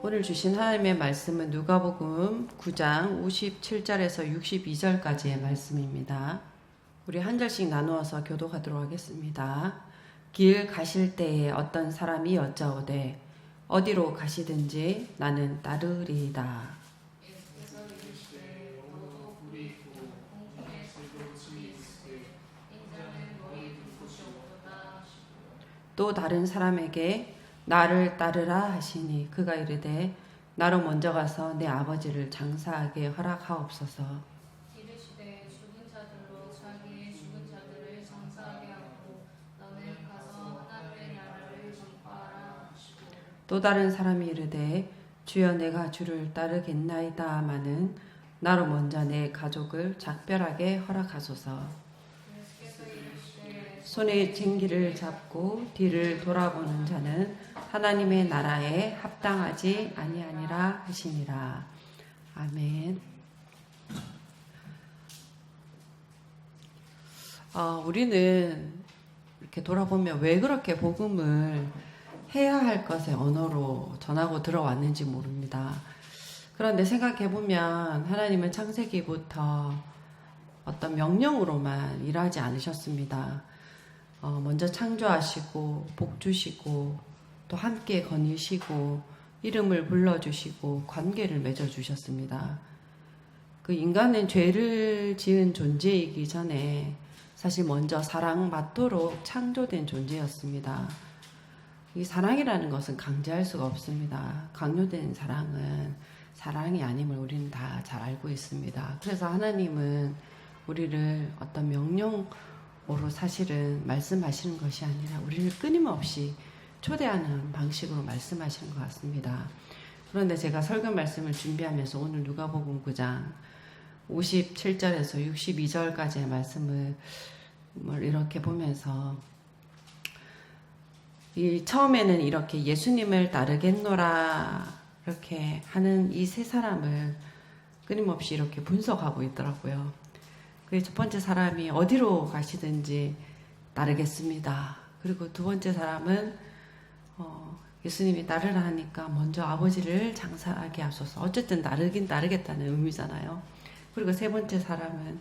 오늘 주신 하나님의 말씀은 누가복음 9장 57절에서 62절까지의 말씀입니다. 우리 한 절씩 나누어서 교독하도록 하겠습니다. 길 가실 때에 어떤 사람이 여짜오되 어디로 가시든지 나는 따르리이다. 또 다른 사람에게 나를 따르라 하시니 그가 이르되 나로 먼저 가서 내 아버지를 장사하게 허락하옵소서. 이르시되 죽은 자들로 자기의 죽은 자들을 장사하게 하고 너는 가서 하나님의 나라를 전파하라 하시고 또 다른 사람이 이르되 주여 내가 주를 따르겠나이다마는 나로 먼저 내 가족을 작별하게 허락하소서. 예수께서 이르시되 손에 쟁기를 잡고 뒤를 돌아보는 자는 하나님의 나라에 합당하지 아니하니라 하시니라. 아멘. 우리는 이렇게 돌아보면 왜 그렇게 복음을 해야 할 것의 언어로 전하고 들어왔는지 모릅니다. 그런데 생각해보면 하나님은 창세기부터 어떤 명령으로만 일하지 않으셨습니다. 먼저 창조하시고 복 주시고 또 함께 거니시고 이름을 불러주시고 관계를 맺어주셨습니다. 그 인간은 죄를 지은 존재이기 전에 사실 먼저 사랑받도록 창조된 존재였습니다. 이 사랑이라는 것은 강제할 수가 없습니다. 강요된 사랑은 사랑이 아님을 우리는 다 잘 알고 있습니다. 그래서 하나님은 우리를 어떤 명령으로 사실은 말씀하시는 것이 아니라 우리를 끊임없이 초대하는 방식으로 말씀하시는 것 같습니다. 그런데 제가 설교 말씀을 준비하면서 오늘 누가복음 9장 57절에서 62절까지의 말씀을 이렇게 보면서 처음에는 이렇게 예수님을 따르겠노라 이렇게 하는 이 세 사람을 끊임없이 이렇게 분석하고 있더라고요. 그 첫 번째 사람이 어디로 가시든지 따르겠습니다. 그리고 두 번째 사람은 예수님이 따르라 하니까 먼저 아버지를 장사하게 하소서. 어쨌든 따르긴 따르겠다는 의미잖아요. 그리고 세 번째 사람은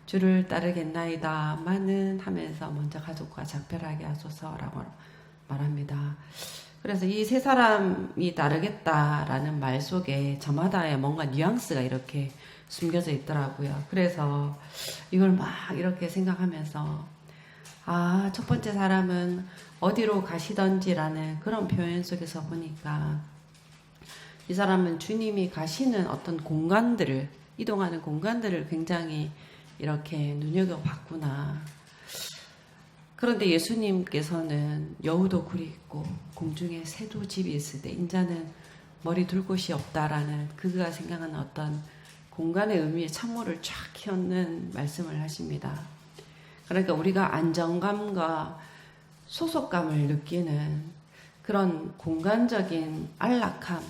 주를 따르겠나이다마는 하면서 먼저 가족과 작별하게 하소서라고 말합니다. 그래서 이 세 사람이 따르겠다라는 말 속에 저마다의 뭔가 뉘앙스가 이렇게 숨겨져 있더라고요. 그래서 이걸 막 이렇게 생각하면서 첫 번째 사람은 어디로 가시던지라는 그런 표현 속에서 보니까 이 사람은 주님이 가시는 어떤 공간들을, 이동하는 공간들을 굉장히 이렇게 눈여겨봤구나. 그런데 예수님께서는 여우도 굴이 있고 공중에 새도 집이 있을 때 인자는 머리 둘 곳이 없다라는 그가 생각하는 어떤 공간의 의미에 찬물을 쫙 키얹는 말씀을 하십니다. 그러니까 우리가 안정감과 소속감을 느끼는 그런 공간적인 안락함,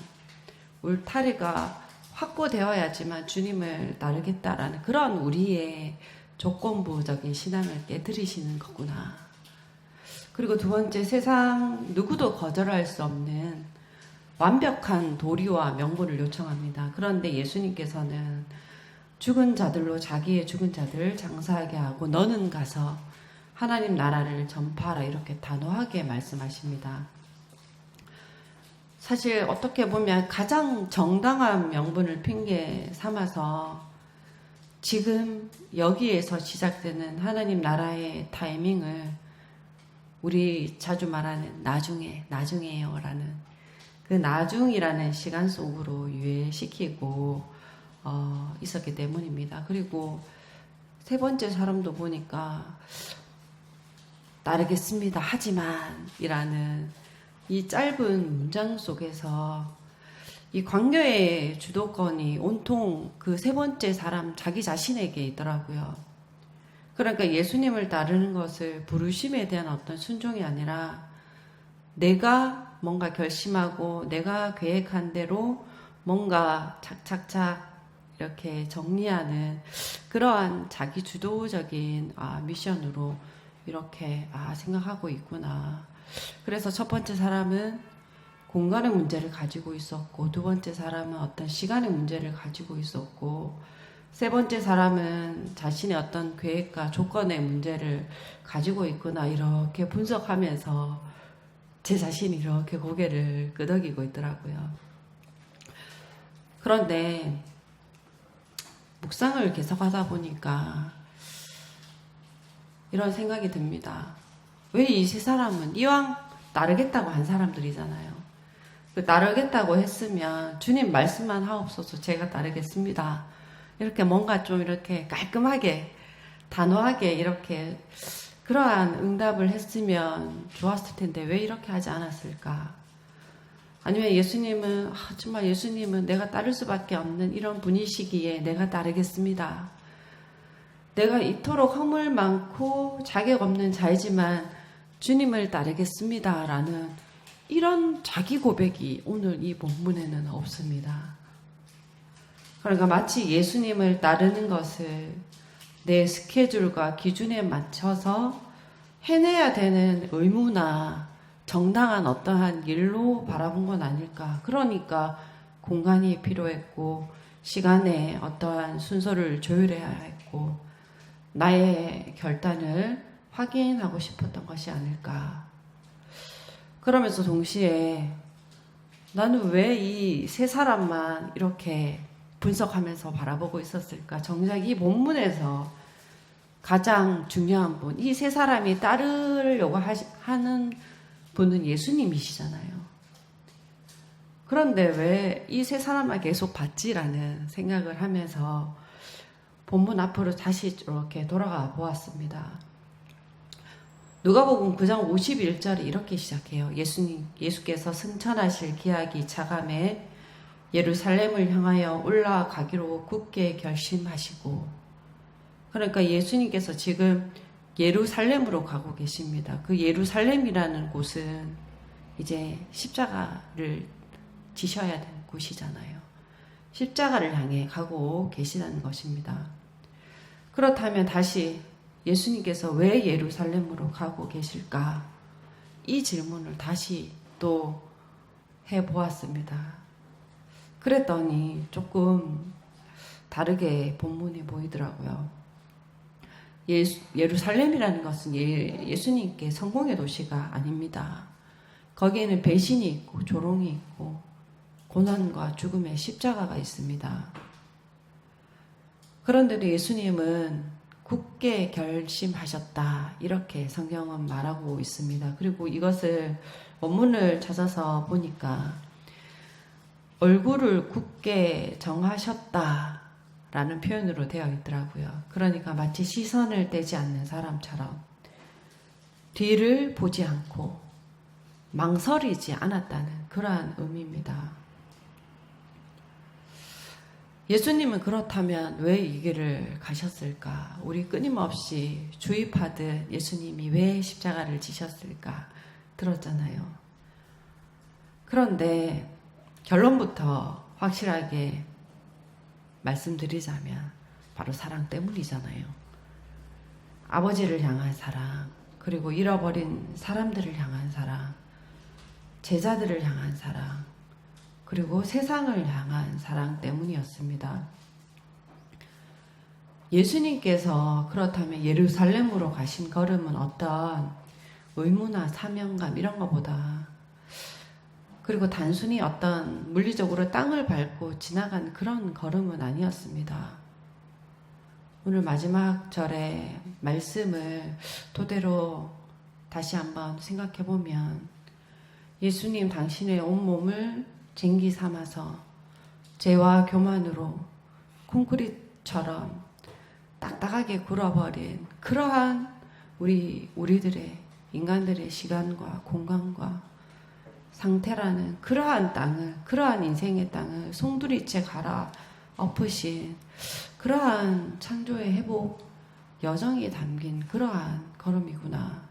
울타리가 확보되어야지만 주님을 따르겠다라는 그런 우리의 조건부적인 신앙을 깨뜨리시는 거구나. 그리고 두 번째, 세상 누구도 거절할 수 없는 완벽한 도리와 명분을 요청합니다. 그런데 예수님께서는 죽은 자들로 자기의 죽은 자들을 장사하게 하고 너는 가서 하나님 나라를 전파하라 이렇게 단호하게 말씀하십니다. 사실 어떻게 보면 가장 정당한 명분을 핑계 삼아서 지금 여기에서 시작되는 하나님 나라의 타이밍을 우리 자주 말하는 나중에요 라는 그 나중이라는 시간 속으로 유예시키고 있었기 때문입니다. 그리고 세 번째 사람도 보니까 따르겠습니다 하지만 이라는 이 짧은 문장 속에서 이 광야의 주도권이 온통 그 세 번째 사람 자기 자신에게 있더라고요. 그러니까 예수님을 따르는 것을 부르심에 대한 어떤 순종이 아니라 내가 뭔가 결심하고 내가 계획한 대로 뭔가 착착착 이렇게 정리하는 그러한 자기 주도적인 미션으로 이렇게 생각하고 있구나. 그래서 첫 번째 사람은 공간의 문제를 가지고 있었고, 두 번째 사람은 어떤 시간의 문제를 가지고 있었고, 세 번째 사람은 자신의 어떤 계획과 조건의 문제를 가지고 있구나, 이렇게 분석하면서 제 자신이 이렇게 고개를 끄덕이고 있더라고요. 그런데 묵상을 계속 하다 보니까 이런 생각이 듭니다. 왜 이 세 사람은 이왕 따르겠다고 한 사람들이잖아요. 따르겠다고 했으면 주님 말씀만 하옵소서, 제가 따르겠습니다. 이렇게 뭔가 좀 이렇게 깔끔하게 단호하게 이렇게 그러한 응답을 했으면 좋았을 텐데 왜 이렇게 하지 않았을까? 아니면 예수님은 정말 예수님은 내가 따를 수밖에 없는 이런 분이시기에 내가 따르겠습니다. 내가 이토록 허물 많고 자격 없는 자이지만 주님을 따르겠습니다. 라는 이런 자기 고백이 오늘 이 본문에는 없습니다. 그러니까 마치 예수님을 따르는 것을 내 스케줄과 기준에 맞춰서 해내야 되는 의무나 정당한 어떠한 일로 바라본 건 아닐까. 그러니까 공간이 필요했고 시간에 어떠한 순서를 조율해야 했고 나의 결단을 확인하고 싶었던 것이 아닐까. 그러면서 동시에 나는 왜 이 세 사람만 이렇게 분석하면서 바라보고 있었을까? 정작 이 본문에서 가장 중요한 분, 이 세 사람이 따르려고 하는 분은 예수님이시잖아요. 그런데 왜 이 세 사람만 계속 봤지라는 생각을 하면서 본문 앞으로 다시 이렇게 돌아가 보았습니다. 누가복음 9장 51절이 이렇게 시작해요. 예수께서 승천하실 기약이 차감해 예루살렘을 향하여 올라가기로 굳게 결심하시고, 그러니까 예수님께서 지금 예루살렘으로 가고 계십니다. 그 예루살렘이라는 곳은 이제 십자가를 지셔야 되는 곳이잖아요. 십자가를 향해 가고 계시다는 것입니다. 그렇다면 다시 예수님께서 왜 예루살렘으로 가고 계실까? 이 질문을 다시 또 해보았습니다. 그랬더니 조금 다르게 본문이 보이더라고요. 예루살렘이라는 것은 예수님께 성공의 도시가 아닙니다. 거기에는 배신이 있고 조롱이 있고 고난과 죽음의 십자가가 있습니다. 그런데도 예수님은 굳게 결심하셨다, 이렇게 성경은 말하고 있습니다. 그리고 이것을 원문을 찾아서 보니까 얼굴을 굳게 정하셨다 라는 표현으로 되어 있더라고요. 그러니까 마치 시선을 떼지 않는 사람처럼 뒤를 보지 않고 망설이지 않았다는 그러한 의미입니다. 예수님은 그렇다면 왜 이 길을 가셨을까? 우리 끊임없이 주입하듯 예수님이 왜 십자가를 지셨을까? 들었잖아요. 그런데 결론부터 확실하게 말씀드리자면 바로 사랑 때문이잖아요. 아버지를 향한 사랑, 그리고 잃어버린 사람들을 향한 사랑, 제자들을 향한 사랑, 그리고 세상을 향한 사랑 때문이었습니다. 예수님께서 그렇다면 예루살렘으로 가신 걸음은 어떤 의무나 사명감 이런 것보다, 그리고 단순히 어떤 물리적으로 땅을 밟고 지나간 그런 걸음은 아니었습니다. 오늘 마지막 절의 말씀을 토대로 다시 한번 생각해 보면 예수님 당신의 온몸을 쟁기 삼아서 죄와 교만으로 콘크리트처럼 딱딱하게 굴어버린 그러한 우리들의 인간들의 시간과 공간과 상태라는 그러한 땅을, 그러한 인생의 땅을 송두리째 갈아 엎으신 그러한 창조의 회복 여정이 담긴 그러한 걸음이구나.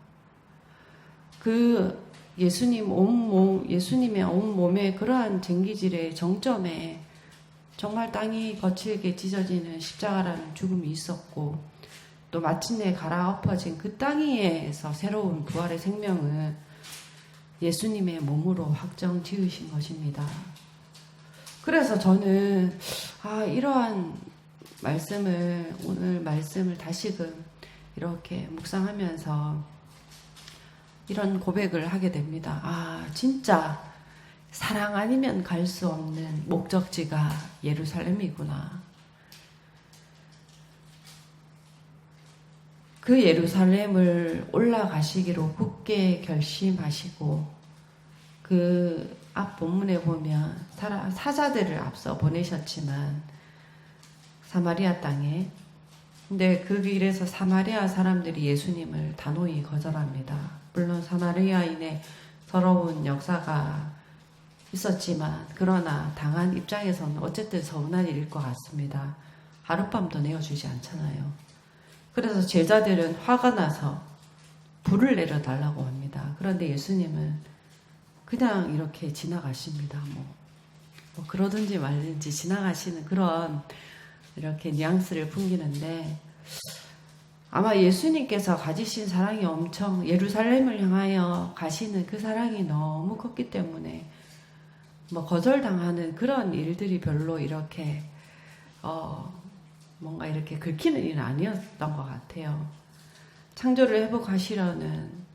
그 예수님의 온몸의 그러한 쟁기질의 정점에 정말 땅이 거칠게 찢어지는 십자가라는 죽음이 있었고, 또 마침내 갈아 엎어진 그 땅 위에서 새로운 부활의 생명을 예수님의 몸으로 확정 지으신 것입니다. 그래서 저는 이러한 말씀을, 오늘 말씀을 다시금 이렇게 묵상하면서 이런 고백을 하게 됩니다. 진짜 사랑 아니면 갈 수 없는 목적지가 예루살렘이구나. 그 예루살렘을 올라가시기로 굳게 결심하시고, 그 앞 본문에 보면 사자들을 앞서 보내셨지만 사마리아 땅에, 근데 그 길에서 사마리아 사람들이 예수님을 단호히 거절합니다. 물론 사마리아인의 더러운 역사가 있었지만, 그러나 당한 입장에서는 어쨌든 서운한 일일 것 같습니다. 하룻밤도 내어주지 않잖아요. 그래서 제자들은 화가 나서 불을 내려달라고 합니다. 그런데 예수님은 그냥 이렇게 지나가십니다. 뭐 그러든지 말든지 지나가시는 그런 이렇게 뉘앙스를 풍기는데, 아마 예수님께서 가지신 사랑이 엄청, 예루살렘을 향하여 가시는 그 사랑이 너무 컸기 때문에 거절당하는 그런 일들이 별로 이렇게 뭔가 이렇게 긁히는 일은 아니었던 것 같아요. 창조를 회복하시려는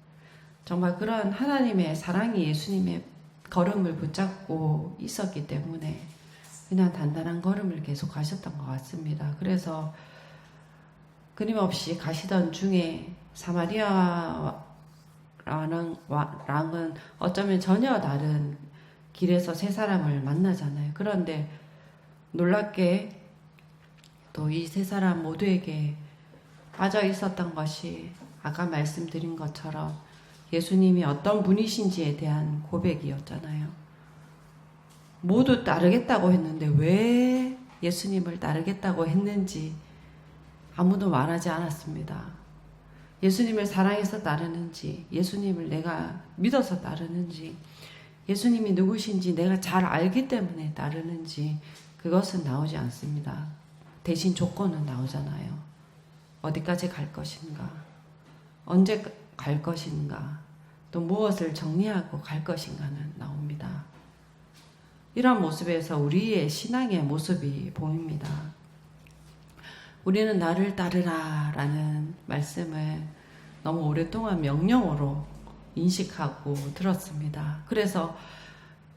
정말 그런 하나님의 사랑이 예수님의 걸음을 붙잡고 있었기 때문에 그냥 단단한 걸음을 계속 가셨던 것 같습니다. 그래서 끊임없이 가시던 중에 사마리아랑은 어쩌면 전혀 다른 길에서 세 사람을 만나잖아요. 그런데 놀랍게 또 이 세 사람 모두에게 빠져 있었던 것이 아까 말씀드린 것처럼 예수님이 어떤 분이신지에 대한 고백이었잖아요. 모두 따르겠다고 했는데 왜 예수님을 따르겠다고 했는지 아무도 말하지 않았습니다. 예수님을 사랑해서 따르는지, 예수님을 내가 믿어서 따르는지, 예수님이 누구신지 내가 잘 알기 때문에 따르는지, 그것은 나오지 않습니다. 대신 조건은 나오잖아요. 어디까지 갈 것인가, 언제 갈 것인가, 또 무엇을 정리하고 갈 것인가는 나옵니다. 이런 모습에서 우리의 신앙의 모습이 보입니다. 우리는 나를 따르라 라는 말씀을 너무 오랫동안 명령어로 인식하고 들었습니다. 그래서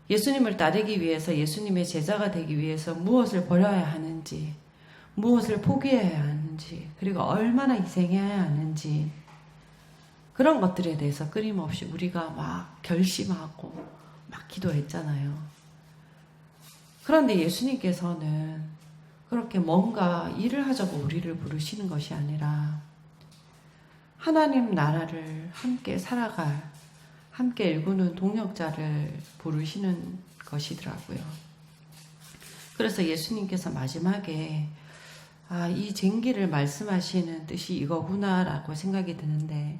예수님을 따르기 위해서, 예수님의 제자가 되기 위해서 무엇을 버려야 하는지, 무엇을 포기해야 하는지, 그리고 얼마나 희생해야 하는지, 그런 것들에 대해서 끊임없이 우리가 막 결심하고 막 기도했잖아요. 그런데 예수님께서는 그렇게 뭔가 일을 하자고 우리를 부르시는 것이 아니라 하나님 나라를 함께 살아갈, 함께 일구는 동역자를 부르시는 것이더라고요. 그래서 예수님께서 마지막에 이 쟁기를 말씀하시는 뜻이 이거구나라고 생각이 드는데,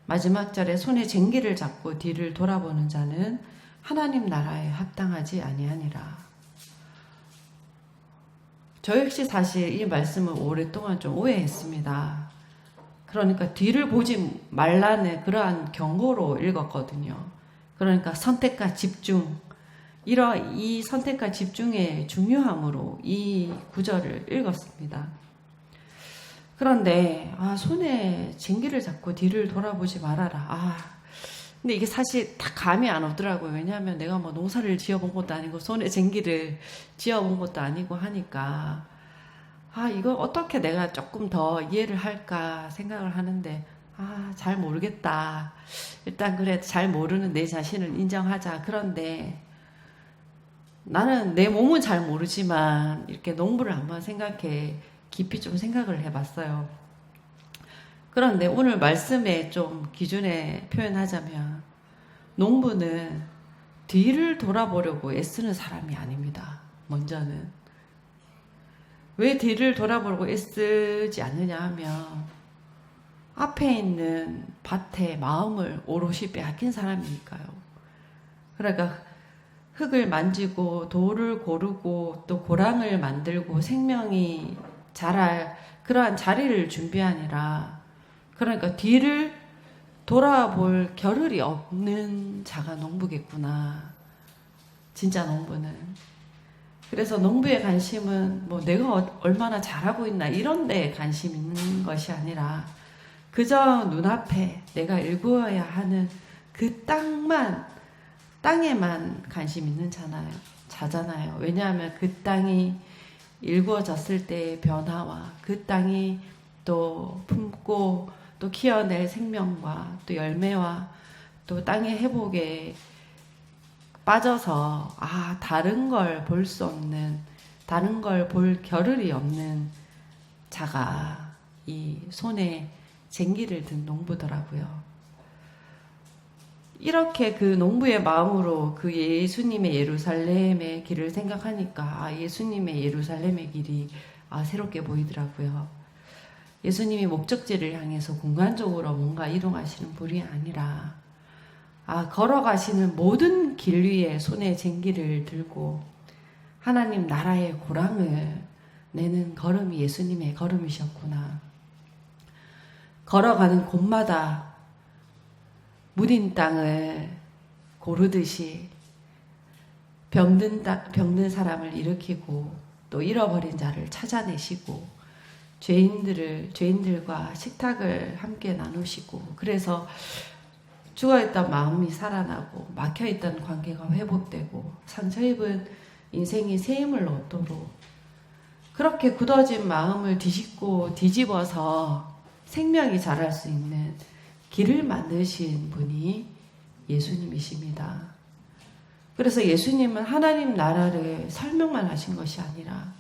마지막 절에 손에 쟁기를 잡고 뒤를 돌아보는 자는 하나님 나라에 합당하지 아니하니라. 저 역시 사실 이 말씀을 오랫동안 좀 오해했습니다. 그러니까 뒤를 보지 말라는 그러한 경고로 읽었거든요. 그러니까 선택과 집중, 이 선택과 집중의 중요함으로 이 구절을 읽었습니다. 그런데 손에 쟁기를 잡고 뒤를 돌아보지 말아라. 근데 이게 사실 다 감이 안 오더라고요. 왜냐하면 내가 뭐 농사를 지어본 것도 아니고 손에 쟁기를 지어본 것도 아니고 하니까 이거 어떻게 내가 조금 더 이해를 할까 생각을 하는데 잘 모르겠다. 일단 그래, 잘 모르는 내 자신을 인정하자. 그런데 나는 내 몸은 잘 모르지만 이렇게 농부를 한번 깊이 좀 생각을 해봤어요. 그런데 오늘 말씀에 좀 기준에 표현하자면, 농부는 뒤를 돌아보려고 애쓰는 사람이 아닙니다. 먼저는. 왜 뒤를 돌아보려고 애쓰지 않느냐 하면, 앞에 있는 밭에 마음을 오롯이 빼앗긴 사람이니까요. 그러니까 흙을 만지고 돌을 고르고 또 고랑을 만들고 생명이 자랄 그러한 자리를 준비하니라. 그러니까 뒤를 돌아볼 겨를이 없는 자가 농부겠구나. 진짜 농부는. 그래서 농부의 관심은 뭐 내가 얼마나 잘하고 있나 이런 데 관심 있는 것이 아니라 그저 눈앞에 내가 일구어야 하는 그 땅에만 관심 있는 자잖아요. 왜냐하면 그 땅이 일구어졌을 때의 변화와 그 땅이 또 품고 또 키워낼 생명과 또 열매와 또 땅의 회복에 빠져서 다른 걸 볼 수 없는, 다른 걸 볼 겨를이 없는 자가 이 손에 쟁기를 든 농부더라고요. 이렇게 그 농부의 마음으로 그 예수님의 예루살렘의 길을 생각하니까 예수님의 예루살렘의 길이 새롭게 보이더라고요. 예수님이 목적지를 향해서 공간적으로 뭔가 이동하시는 분이 아니라 걸어가시는 모든 길 위에 손에 쟁기를 들고 하나님 나라의 고랑을 내는 걸음이 예수님의 걸음이셨구나. 걸어가는 곳마다 무딘 땅을 고르듯이 병든 사람을 일으키고 또 잃어버린 자를 찾아내시고 죄인들과 식탁을 함께 나누시고 그래서 죽어있던 마음이 살아나고 막혀있던 관계가 회복되고 상처 입은 인생이 새 힘을 얻도록 그렇게 굳어진 마음을 뒤집어서 생명이 자랄 수 있는 길을 만드신 분이 예수님이십니다. 그래서 예수님은 하나님 나라를 설명만 하신 것이 아니라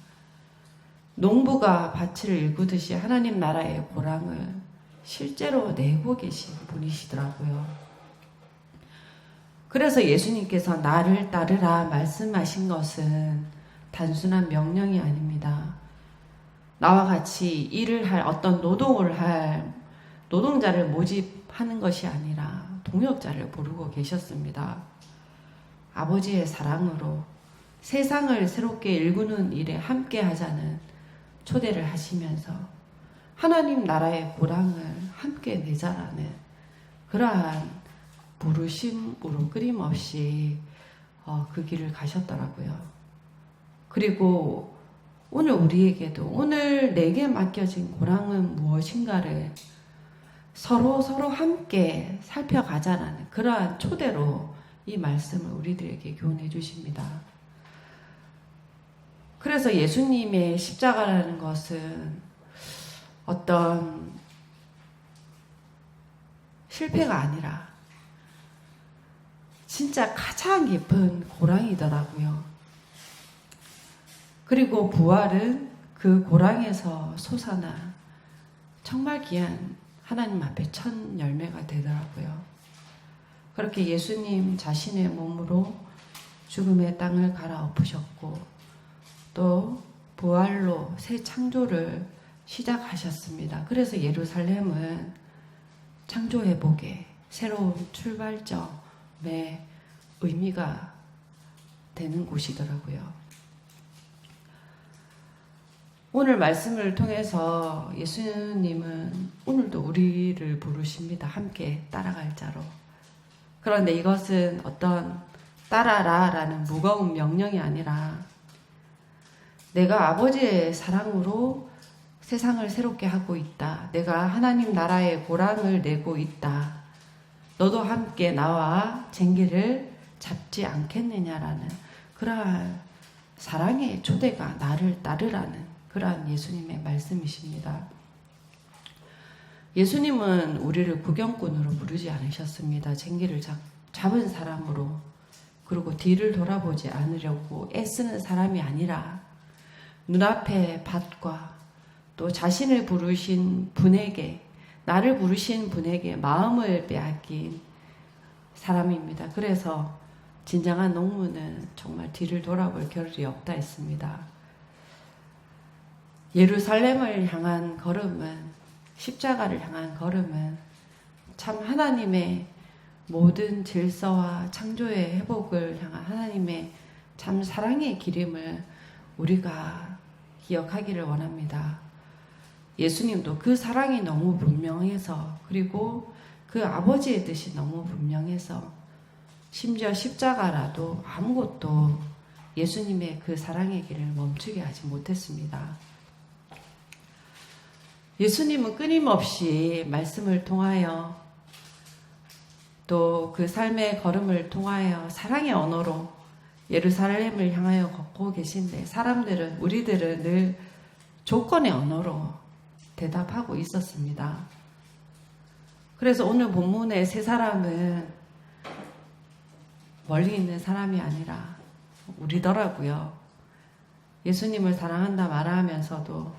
농부가 밭을 일구듯이 하나님 나라의 고랑을 실제로 내고 계신 분이시더라고요. 그래서 예수님께서 나를 따르라 말씀하신 것은 단순한 명령이 아닙니다. 나와 같이 일을 할 어떤 노동을 할 노동자를 모집하는 것이 아니라 동역자를 부르고 계셨습니다. 아버지의 사랑으로 세상을 새롭게 일구는 일에 함께 하자는 초대를 하시면서 하나님 나라의 고랑을 함께 내자라는 그러한 부르심으로 끊임없이 그 길을 가셨더라고요. 그리고 오늘 우리에게도 오늘 내게 맡겨진 고랑은 무엇인가를 서로 함께 살펴가자라는 그러한 초대로 이 말씀을 우리들에게 교훈해 주십니다. 그래서 예수님의 십자가라는 것은 어떤 실패가 아니라 진짜 가장 깊은 고랑이더라고요. 그리고 부활은 그 고랑에서 솟아나 정말 귀한 하나님 앞에 첫 열매가 되더라고요. 그렇게 예수님 자신의 몸으로 죽음의 땅을 갈아엎으셨고 또 부활로 새 창조를 시작하셨습니다. 그래서 예루살렘은 창조회복의 새로운 출발점의 의미가 되는 곳이더라고요. 오늘 말씀을 통해서 예수님은 오늘도 우리를 부르십니다. 함께 따라갈 자로. 그런데 이것은 어떤 따라라라는 무거운 명령이 아니라 내가 아버지의 사랑으로 세상을 새롭게 하고 있다. 내가 하나님 나라의 고랑을 내고 있다. 너도 함께 나와 쟁기를 잡지 않겠느냐라는 그러한 사랑의 초대가 나를 따르라는 그러한 예수님의 말씀이십니다. 예수님은 우리를 구경꾼으로 부르지 않으셨습니다. 쟁기를 잡은 사람으로 그리고 뒤를 돌아보지 않으려고 애쓰는 사람이 아니라 눈앞의 밭과 또 자신을 부르신 분에게 나를 부르신 분에게 마음을 빼앗긴 사람입니다. 그래서 진정한 농부는 정말 뒤를 돌아볼 겨를이 없다 했습니다. 예루살렘을 향한 걸음은 십자가를 향한 걸음은 참 하나님의 모든 질서와 창조의 회복을 향한 하나님의 참 사랑의 기림을 우리가 기억하기를 원합니다. 예수님도 그 사랑이 너무 분명해서 그리고 그 아버지의 뜻이 너무 분명해서 심지어 십자가라도 아무것도 예수님의 그 사랑의 길을 멈추게 하지 못했습니다. 예수님은 끊임없이 말씀을 통하여 또 그 삶의 걸음을 통하여 사랑의 언어로 예루살렘을 향하여 걷고 계신데 우리들은 늘 조건의 언어로 대답하고 있었습니다. 그래서 오늘 본문의 세 사람은 멀리 있는 사람이 아니라 우리더라고요. 예수님을 사랑한다 말하면서도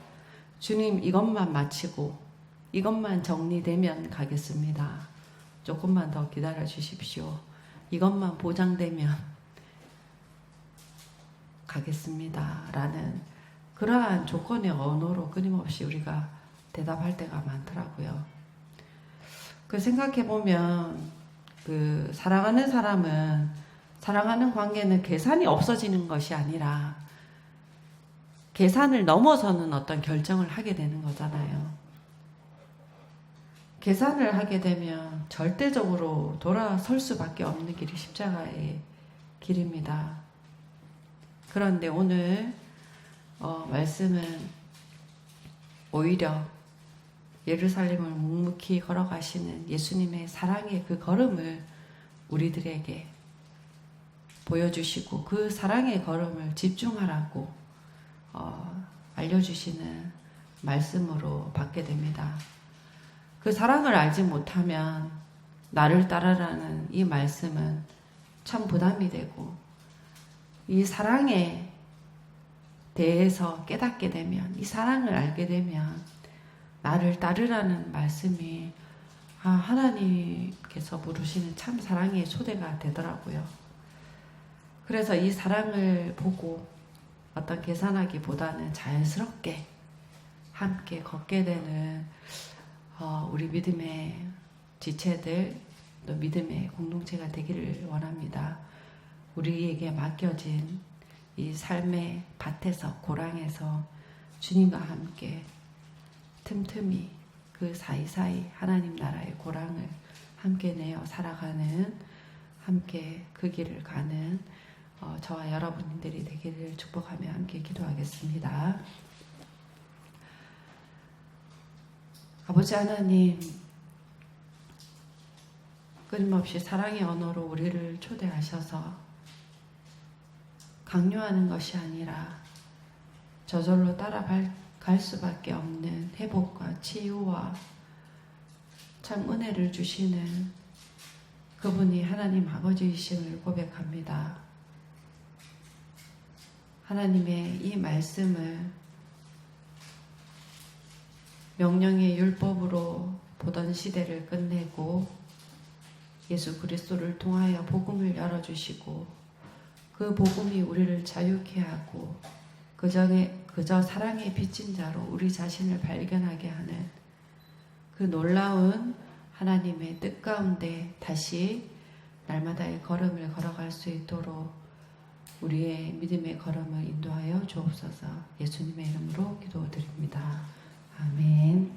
주님 이것만 마치고 이것만 정리되면 가겠습니다. 조금만 더 기다려 주십시오. 이것만 보장되면 가겠습니다. 라는 그러한 조건의 언어로 끊임없이 우리가 대답할 때가 많더라고요. 그 생각해보면 그 사랑하는 사람은 사랑하는 관계는 계산이 없어지는 것이 아니라 계산을 넘어서는 어떤 결정을 하게 되는 거잖아요. 계산을 하게 되면 절대적으로 돌아설 수밖에 없는 길이 십자가의 길입니다. 그런데 오늘 말씀은 오히려 예루살렘을 묵묵히 걸어가시는 예수님의 사랑의 그 걸음을 우리들에게 보여주시고 그 사랑의 걸음을 집중하라고 알려주시는 말씀으로 받게 됩니다. 그 사랑을 알지 못하면 나를 따르라는 이 말씀은 참 부담이 되고 이 사랑에 대해서 깨닫게 되면 이 사랑을 알게 되면 나를 따르라는 말씀이 하나님께서 부르시는 참 사랑의 초대가 되더라고요. 그래서 이 사랑을 보고 어떤 계산하기보다는 자연스럽게 함께 걷게 되는 우리 믿음의 지체들 또 믿음의 공동체가 되기를 원합니다. 우리에게 맡겨진 이 삶의 밭에서 고랑에서 주님과 함께 틈틈이 그 사이사이 하나님 나라의 고랑을 함께 내어 살아가는 함께 그 길을 가는 저와 여러분들이 되기를 축복하며 함께 기도하겠습니다. 아버지 하나님, 끊임없이 사랑의 언어로 우리를 초대하셔서 강요하는 것이 아니라 저절로 따라갈 수밖에 없는 회복과 치유와 참 은혜를 주시는 그분이 하나님 아버지이심을 고백합니다. 하나님의 이 말씀을 명령의 율법으로 보던 시대를 끝내고 예수 그리스도를 통하여 복음을 열어주시고 그 복음이 우리를 자유케 하고 그저 사랑의 빚진 자로 우리 자신을 발견하게 하는 그 놀라운 하나님의 뜻 가운데 다시 날마다의 걸음을 걸어갈 수 있도록 우리의 믿음의 걸음을 인도하여 주옵소서. 예수님의 이름으로 기도드립니다. 아멘.